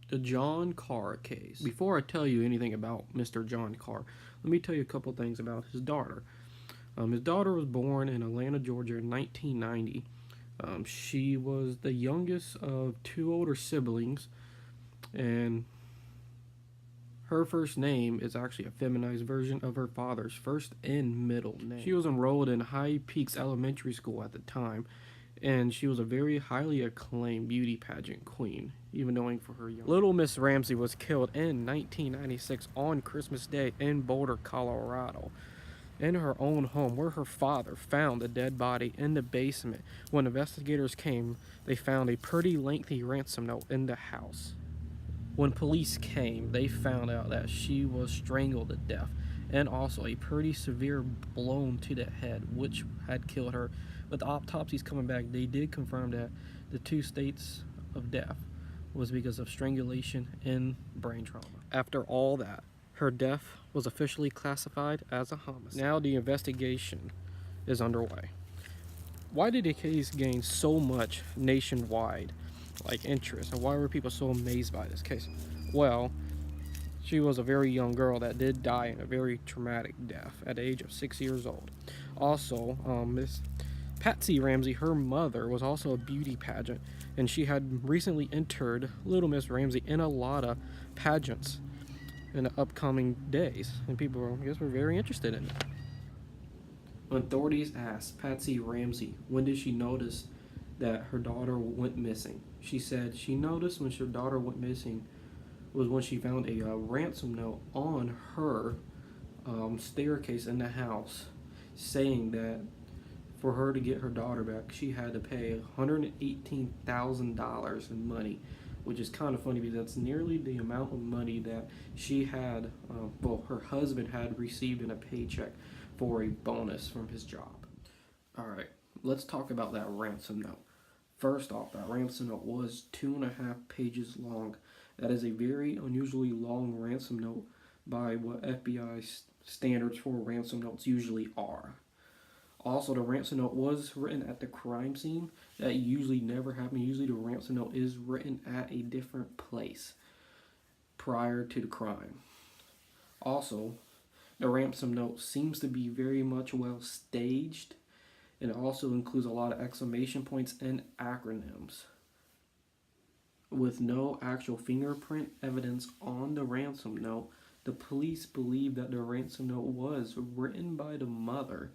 The John Karr case. Before I tell you anything about Mr. John Karr, let me tell you a couple things about his daughter. His daughter was born in Atlanta, Georgia in 1990. She was the youngest of two older siblings, and her first name is actually a feminized version of her father's first and middle name. She was enrolled in High Peaks Elementary School at the time, and she was a very highly acclaimed beauty pageant queen, even knowing for her young. Little Miss Ramsey was killed in 1996 on Christmas Day in Boulder, Colorado, in her own home, where her father found the dead body in the basement. When investigators came, they found a pretty lengthy ransom note in the house. When police came, they found out that she was strangled to death, and also a pretty severe blow to the head, which had killed her. With autopsies coming back, they did confirm that the two states of death was because of strangulation and brain trauma. After all that, her death was officially classified as a homicide. Now the investigation is underway. Why did the case gain so much nationwide interest, and why were people so amazed by this case? Well, she was a very young girl that did die in a very traumatic death at the age of 6 years old. Also, Miss Patsy Ramsey, her mother, was also a beauty pageant, and she had recently entered Little Miss Ramsey in a lot of pageants in the upcoming days, and people, I guess, were very interested in it. When authorities asked Patsy Ramsey when did she notice that her daughter went missing, she said she noticed when her daughter went missing was when she found a ransom note on her staircase in the house, saying that for her to get her daughter back, she had to pay $118,000 in money, which is kind of funny because that's nearly the amount of money that she had, her husband had received in a paycheck for a bonus from his job. All right, let's talk about that ransom note. First off, that ransom note was 2.5 pages long. That is a very unusually long ransom note by what FBI standards for ransom notes usually are. Also, the ransom note was written at the crime scene. That usually never happens. Usually the ransom note is written at a different place prior to the crime. Also, the ransom note seems to be very much well staged, and it also includes a lot of exclamation points and acronyms. With no actual fingerprint evidence on the ransom note, the police believe that the ransom note was written by the mother,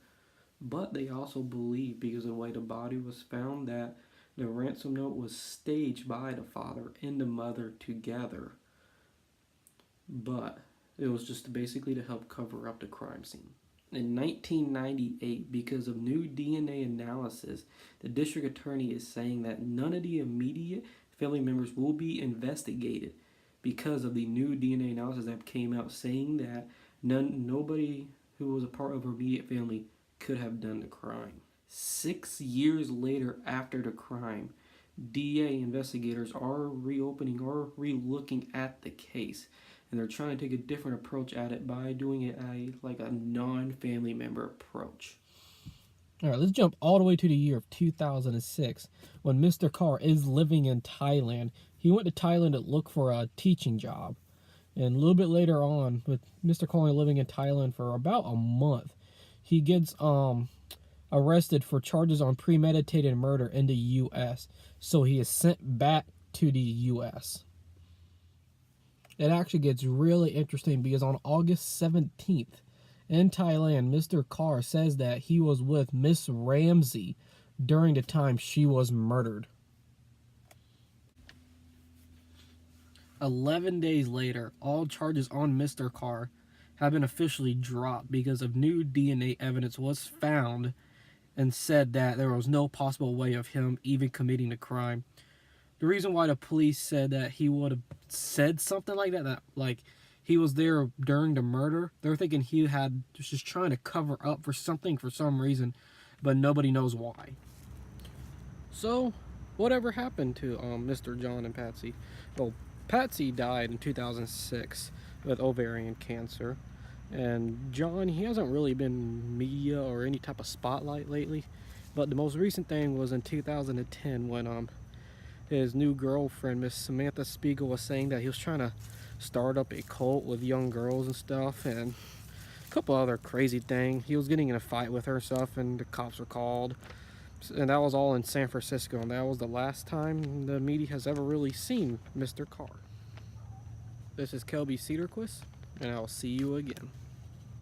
but they also believe, because of the way the body was found, that the ransom note was staged by the father and the mother together. But it was just basically to help cover up the crime scene. In 1998, because of new DNA analysis, the district attorney is saying that none of the immediate family members will be investigated because of the new DNA analysis that came out, saying that nobody who was a part of her immediate family could have done the crime. 6 years later after the crime, DA investigators are reopening or re-looking at the case, and they're trying to take a different approach at it by doing it like a non-family member approach. All right, let's jump all the way to the year of 2006 when Mr. Karr is living in Thailand. He went to Thailand to look for a teaching job, and a little bit later on, with Mr. Karr living in Thailand for about a month, he gets arrested for charges on premeditated murder in the U.S. So he is sent back to the U.S. It actually gets really interesting because on August 17th in Thailand, Mr. Karr says that he was with Miss Ramsey during the time she was murdered. 11 days later, all charges on Mr. Karr have been officially dropped because of new DNA evidence was found and said that there was no possible way of him even committing the crime. The reason why the police said that he would have said something like that like he was there during the murder, they're thinking he had just trying to cover up for something for some reason, but nobody knows why. So, whatever happened to Mr. John and Patsy? Well, Patsy died in 2006 with ovarian cancer, and John, he hasn't really been in media or any type of spotlight lately, but the most recent thing was in 2010 when his new girlfriend, Miss Samantha Spiegel, was saying that he was trying to start up a cult with young girls and stuff, and a couple other crazy things. He was getting in a fight with her and stuff, and the cops were called. And that was all in San Francisco, and that was the last time the media has ever really seen Mr. Karr. This is Kelby Cedarquist, and I'll see you again.